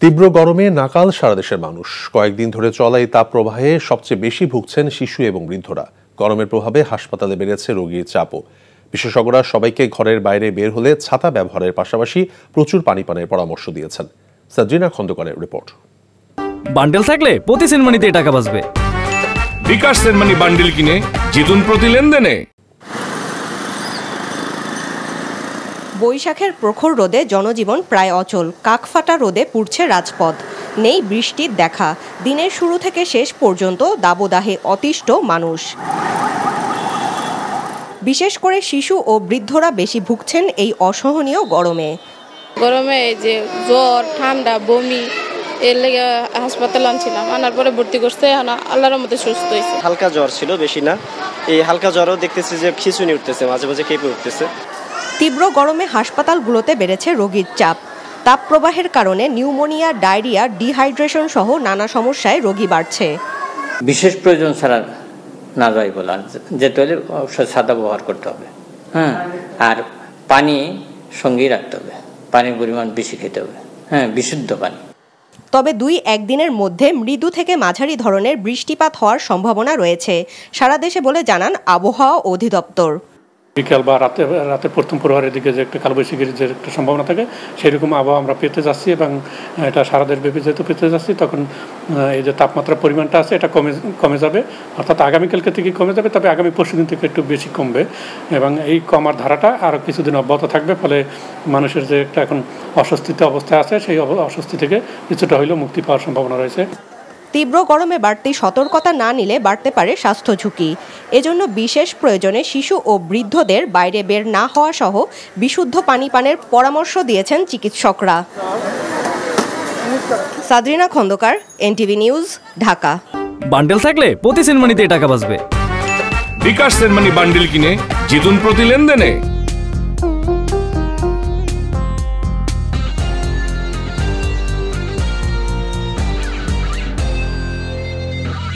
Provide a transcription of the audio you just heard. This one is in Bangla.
তীব্র গরমে নাকাল সারা দেশের মানুষ। কয়েকদিন ধরে চলা এই তাপপ্রবাহে সবচেয়ে বেশি ভুগছেন শিশু এবং বৃদ্ধরা। গরমের প্রভাবে হাসপাতালে বেড়েছে রোগীর চাপও। বিশেষজ্ঞরা সবাইকে ঘরের বাইরে বের হলে ছাতা ব্যবহারের পাশাপাশি প্রচুর পানি পানের পরামর্শ দিয়েছেন। সাদ্রিনা খন্দকারের রিপোর্ট। বান্ডেল থাকলে প্রতি সেনমানিতে টাকা বাঁচবে। বিকাশ সেনমানি বান্ডেল কিনে জিতুন প্রতি লেনদেনে। বৈশাখের প্রখর রোদে জনজীবন প্রায় অচল। কাকফাটা রোদে পুড়ছে রাজপথ। নেই বৃষ্টির দেখা। দিনের শুরু থেকে শেষ পর্যন্ত দাবদাহে অতিষ্ঠ মানুষ। বিশেষ করে শিশু ও বৃদ্ধরা বেশি ভুগছেন এই অসহনীয় গরমে। এই যে জ্বর, ঠান্ডা, বমি, এর লেগে হাসপাতালে আনছিলাম। আনার পরে ভর্তি করতে আল্লাহর মধ্যে সুস্থ হয়েছে। হালকা জ্বর ছিল, বেশি না। এই হালকা জ্বরও দেখতেছি যে খিঁচুনি উঠতেছে, মাঝে মাঝে কেঁপে উঠতেছে। তীব্র গরমে হাসপাতালগুলোতে বেড়েছে রোগীর চাপ। তাপপ্রবাহের কারণে নিউমোনিয়া, ডায়রিয়া, ডিহাইড্রেশন সহ নানা সমস্যায় রোগী বাড়ছে। বিশেষ প্রয়োজন ছাড়া না যায় বলা যেতে হলে অবশ্যই ছাতা ব্যবহার করতে হবে। আর পানি সঙ্গেই রাখতে হবে। পানির পরিমাণ বেশি খেতে হবে। বিশুদ্ধ পানি। তবে ২-১ দিনের মধ্যে মৃদু থেকে মাঝারি ধরনের বৃষ্টিপাত হওয়ার সম্ভাবনা রয়েছে সারা দেশে বলে জানান আবহাওয়া অধিদপ্তর। বিকাল বা রাতে প্রথম প্রহরের দিকে যে একটা কালবৈশাখীর যে একটা সম্ভাবনা থাকে, সেরকম আবহাওয়া আমরা পেতে যাচ্ছি এবং এটা সারা দেশব্যাপী যেহেতু পেতে যাচ্ছি, তখন এই যে তাপমাত্রার পরিমাণটা আছে এটা কমে যাবে। অর্থাৎ আগামীকালকে থেকে কমে যাবে, তবে আগামী পরশুদিন থেকে একটু বেশি কমবে এবং এই কমার ধারাটা আরও কিছুদিন অব্যাহত থাকবে। ফলে মানুষের যে একটা এখন অস্বস্তিতে অবস্থায় আছে, সেই অস্বস্তি থেকে কিছুটা হলেও মুক্তি পাওয়ার সম্ভাবনা রয়েছে। তীব্র গরমে বাড়তি সতর্কতা না নিলে বাড়তে পারে স্বাস্থ্য ঝুঁকি। এজন্য বিশেষ প্রয়োজনে শিশু ও বৃদ্ধদের বাইরে বের না হওয়া সহ বিশুদ্ধ পানি পানের পরামর্শ দিয়েছেন চিকিৎসকরা। Sadrina Khandakar, NTV news, Dhaka. বান্ডেল থাকলে প্রতি সেনমানিতে টাকা বাঁচবে। বিকাশ সেনমানি বান্ডেল কিনে জিতুন প্রতি লেনদেনে।